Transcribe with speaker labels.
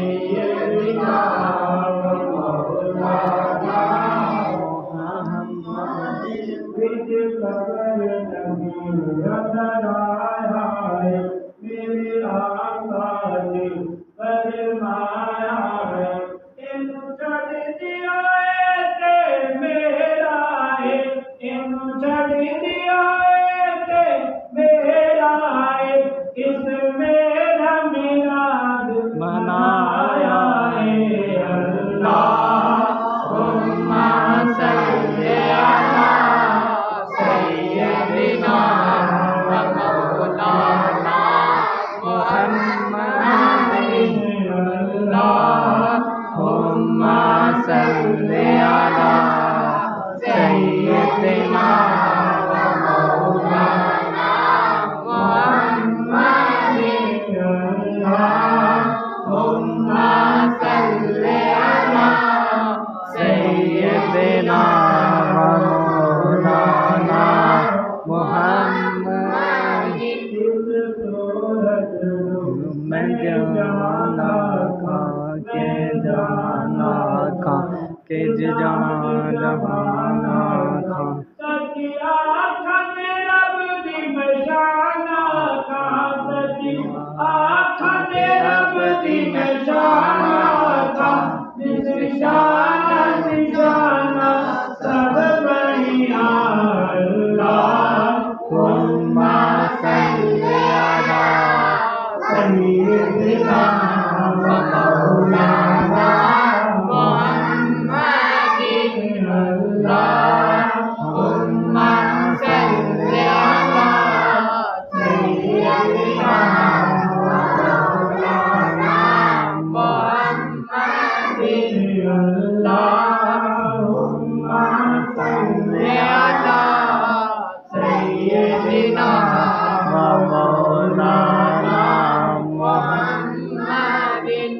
Speaker 1: سيدنا ومولانا محمد بجبر نبي رتراया है मेरे आका ने फरमाया है इन छड़ दिया ते मेरा है इन छड़ दिया ते मेरा है इसमें मिलाद मनाया है अल्लाहुम्मा सल्ली अला सय्यदिना व मौलाना मुहम्मदिन अल्लाहुम्मा सल्ली अला सय्यदिना व मौलाना मुहम्मदिन अल्लाहुम्मा सल्ली अला सय्यदिना व मौलाना मुहम्मदिन मैं जाना खा के जाना खा के जाना खा सचिया खाने रब दी मशाना खा सचिया खाने रब दी मशाना खा निशाना निशाना सब बढ़िया अल्लाहुम्मा सल्ली अला सय्यदिना व मौलाना मुहम्मदिन अल्लाहुम्मा सल्ली अला सय्यदिना व मौलाना मुहम्मदिन अल्लाहुम्मा सल्ली अला सय्यदिना व मौलाना मुहम्मदिन